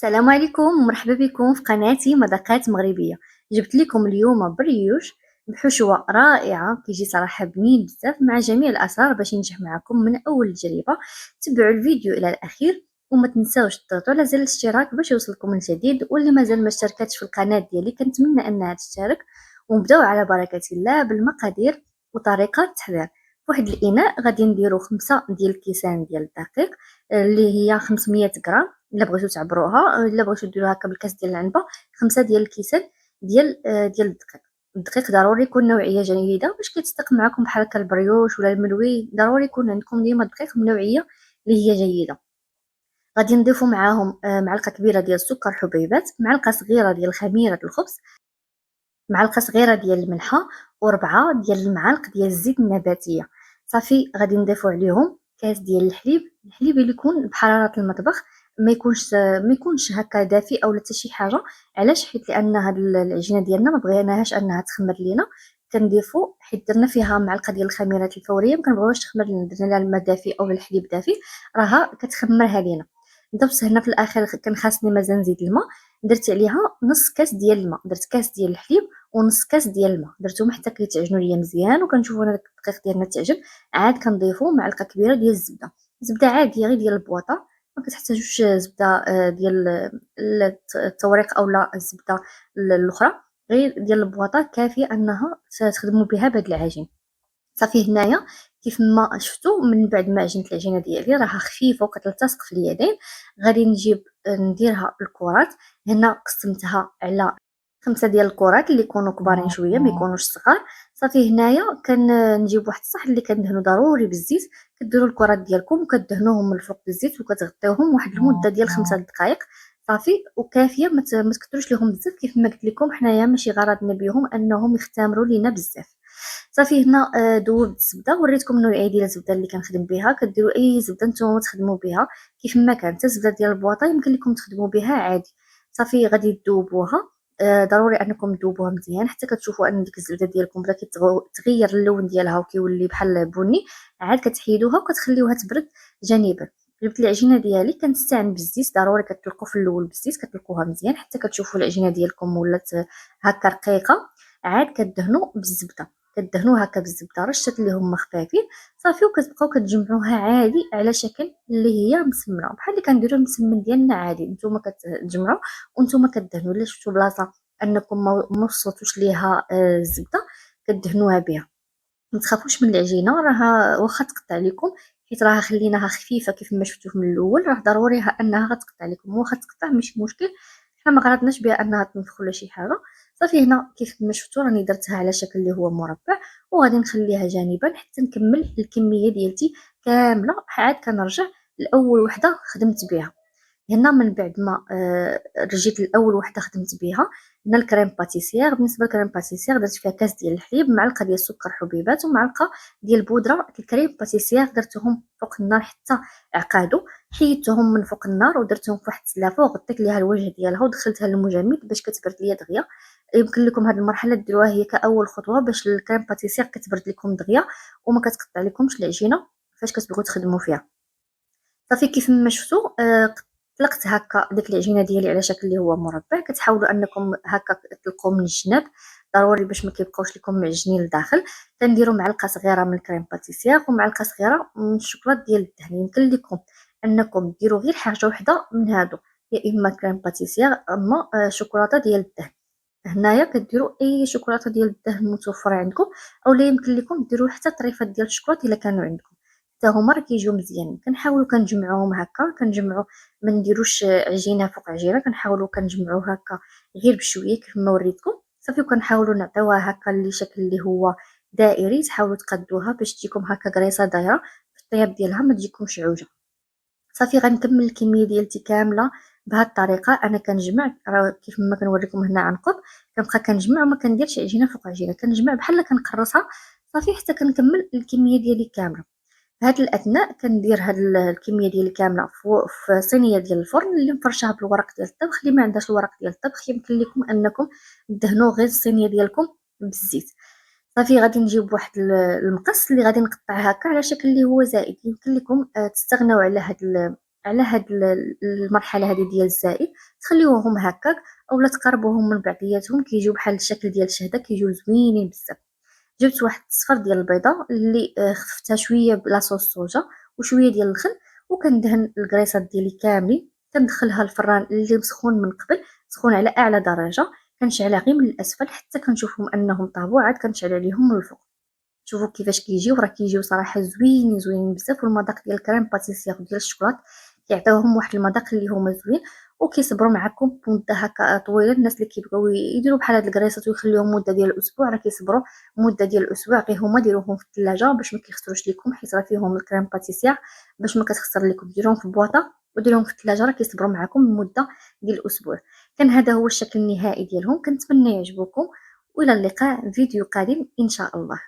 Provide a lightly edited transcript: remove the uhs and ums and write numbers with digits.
السلام عليكم ومرحبا بكم في قناتي مذاقات مغربية. جبت لكم اليوم بريوش بحشوة رائعة كيجي صراحة بنين بزاف مع جميع الأسرار باش ينجح معكم من أول التجربة. تبعوا الفيديو إلى الأخير وما تنساوش تضغطوا على زر الاشتراك باش يوصلكم الجديد، واللي مازال ما اشتركتش في القناة ديالي كنتمنى أنها تشترك. ونبداو على بركة الله بالمقادير وطريقة التحضير. في واحد الإناء غادي نديرو 5 ديال الكيسان ديال الدقيق، اللي هي 500 غرام. الا بغيتو تعبروها، الا بغيتو ديروها هكا بالكاس ديال العنبه، 5 ديال الكيسان ديال الدقيق. الدقيق ضروري يكون نوعيه جيده باش كيتصدق معكم بحال هكا البريوش ولا الملوي، ضروري يكون عندكم ديما الدقيق من نوعيه اللي هي جيده. غادي نضيفوا معاهم معلقه كبيره ديال السكر حبيبات، معلقه صغيره ديال خميره الخبز، معلقه صغيره ديال الملحه، وربعه ديال المعالق ديال الزيت النباتيه. صافي غادي نضيفوا عليهم كاس ديال الحليب اللي يكون بحراره المطبخ، ما يكونش هكا دافي او حتى شي حاجه. علاش؟ حيت لان هاد العجينه ديالنا ما بغيناهاش انها تخمر لينا. كنضيفوا حيت درنا فيها معلقه ديال الخميرات الفوريه، ما كنبغيوهاش تخمر لنا، درنا لها الماء دافي او الحليب دافي راها كتخمرها لينا. درت هنا في الاخر كان خاصني مازال نزيد الماء، درت عليها نص كاس ديال الماء، درت كاس ديال الحليب ونص كاس ديال الماء، درتهم حتى كيتعجنوا ليا مزيان وكنشوفوا انا داك الدقيق ديالنا تعجن. عاد كنضيفوا معلقه كبيره ديال الزبده، زبده عاديه غير ديال البواطه، ما كتحتاجوش زبده ديال التوريق او لا الزبده الاخرى، غير ديال البواطه كافيه انها تخدموا بها بهاد العجين. صافي هنايا كيف ما شفتوا من بعد ما عجنت العجينه ديالي راها خفيفه وكتلتصق في اليدين. غادي نجيب نديرها بالكرات. هنا قسمتها على 5 ديال الكرات اللي يكونوا كبارين شويه ما يكونوش صغار. صافي هنايا نجيب واحد الصحن اللي كندهنوا ضروري بالزيت، كديروا الكرات ديالكم وكدهنوهم من الفوق بالزيت وكتغطيوهم واحد المده ديال 5 دقائق. صافي وكافيه، ما تكثروش لهم بزاف. كيف ما قلت لكم حنايا ماشي غرضنا بهم انهم يختمروا لينا بزاف. صافي هنا ذوبت الزبده، وريتكم النوعيه ديال الزبده اللي كنخدم بها. كديروا اي زبده نتوما تخدموا بها كيف ما كانت، حتى الزبده ديال البواطه يمكن لكم تخدموا بها عادي. صافي غادي تذوبوها. ضروري انكم تذوبوها مزيان حتى كتشوفوا ان ديك الزبده ديالكم بدا كتغير اللون ديالها وكيولي بحال بني. عاد كتحيدوها وكتخليوها تبرد جانبا. جبت العجينه ديالي كنستعن بالزيت، ضروري كتلقوا في الاول بالزيت، كتلقوها مزيان حتى كتشوفوا العجينه ديالكم ولات هكا رقيقه. عاد كدهنوا بالزبده، كدهنوها هكا بالزبده رشات اللي هما خفافين. صافي وكتبقاو كتجمعوها عادي على شكل اللي هي مسمنه، بحال اللي كنديروا المسمن ديالنا عادي. نتوما كتجمعوا وانتوما كدهنوا. الا شفتوا بلاصه انكم ما وصلتوش ليها الزبده كدهنوها بها. ما تخافوش من العجينه، راها واخا تقطع لكم حيت راها خليناها خفيفه كيف ما شفتوا من الاول، راه ضروري انها غتقطع لكم. واخا تقطع ماشي مشكل، حنا ما غرضناش بها انها تنفخ ولا شي حاجه. صافي هنا كيف ما شفتوا راني درتها على شكل اللي هو مربع، وغادي نخليها جانبا حتى نكمل الكميه ديالتي كامله. عاد كنرجع لاول وحده خدمت بها. هنا من بعد ما رجيت الاول وحده خدمت بها، هنا الكريم باتيسير. بالنسبه للكريم باتيسير درت فيها كاس ديال الحليب، معلقه ديال السكر حبيبات، ومعلقه ديال البودره الكريم باتيسير. درتهم فوق النار حتى عقادوا، حيدتهم من فوق النار ودرتهم في واحد السلافه وغطيت ليها الوجه ديالها ودخلتها للمجمد باش كتبرد ليا دغيا. يمكن لكم هذه المرحله ديروها هي كاول خطوه باش الكريم باتيسير كتبرد لكم دغيا وما كتقطع لكمش العجينه فاش كتبغوا تخدموا فيها. صافي كيف ما شفتوا طلقت هكا ديك العجينه ديالي على شكل اللي هو مربع. كتحاولوا انكم هكا تطلقوا من الجناب ضروري باش ما كيبقاوش لكم معجنين لداخل. كنديروا معلقه صغيره من الكريم باتيسير ومعلقه صغيره من الشوكولاط ديال الدهن. يمكن لكم انكم ديروا غير حاجه وحده من هادو، يا اما كريم باتيسير اما شوكولاته ديال الدهن. هنايا كديروا اي شوكولاته ديال الدهن متوفره عندكم، او لا يمكن لكم ديروا حتى طريفات ديال الشوكولاط الا كانوا عندكم، حتى هما راه كيجيو مزيانين. كنحاولوا كنجمعوهم هكا، كنجمعوا ما نديروش عجينه فوق عجينه، كنحاولوا كنجمعوا هكا غير بشويه كيف ما وريتكم. صافي وكنحاولوا نعطيوها هكا اللي شكل اللي هو دائري. تحاولوا تقدوها باش تجيكم هكا كريسه دايره في الطياب ديالها ما تجيكمش عوجه. صافي غنكمل الكميه ديالتي كامله بهذه الطريقه. انا كنجمع راه كيف ما كنوريكم هنا عنقب، كنبقى كنجمع وما كنديرش عجينه فوق عجينه، كنجمع بحال كنقرصها صافي حتى كنكمل الكميه ديالي كامله. في هذا الاثناء كندير هاد الكميه ديالي كامله في صينيه ديال الفرن اللي مفرشها بالورق ديال الطبخ. اللي ما عندهاش الورق ديال الطبخ يمكن لكم انكم دهنوا غير الصينيه ديالكم بالزيت. صافي غادي نجيب واحد المقص اللي غادي نقطع هكا على شكل اللي هو زائد. يمكن لكم تستغناو على هاد على هاد المرحلة هذه ديال الزائد، تخليوهم هكاك اولا تقربوهم من بعضياتهم كيجيو بحال الشكل ديال الشهدة، كيجيو زوينين بزاف. جبت واحد الصفر ديال البيضة اللي خفتها شوية بلاصوص الصوجة وشوية ديال الخل، وكندهن الكريصات ديالي كاملين، كندخلها الفران اللي مسخون من قبل، سخون على اعلى درجة، كنشعلها غير من الاسفل حتى كنشوفهم انهم طابوا، عاد كنشعل عليهم من الفوق. شوفوا كيفاش كيجيو، راه كيجيو صراحه زوينين زوينين بزاف، والمذاق ديال الكريم باتيسير ديال الشوكولات كيعطيوهم واحد المذاق اللي هما زوين، وكيصبروا معكم مده هكا طويله. الناس اللي كيبغيو يديروا بحال هاد الكريسات ويخليوهم مده ديال الاسبوع راه كيصبروا مده ديال الاسبوع، غير هما ديروهم في الثلاجه باش ما كيخسروش لكم، حيت راه فيهم الكريم باتيسير باش ما كتخسر لكم. ديروهم في بواطه وديروهم في الثلاجه، راه كيصبروا معكم مده ديال الاسبوع. كان هذا هو الشكل النهائي ديالهم، كنتمنى يعجبكم، والى اللقاء فيديو قادم ان شاء الله.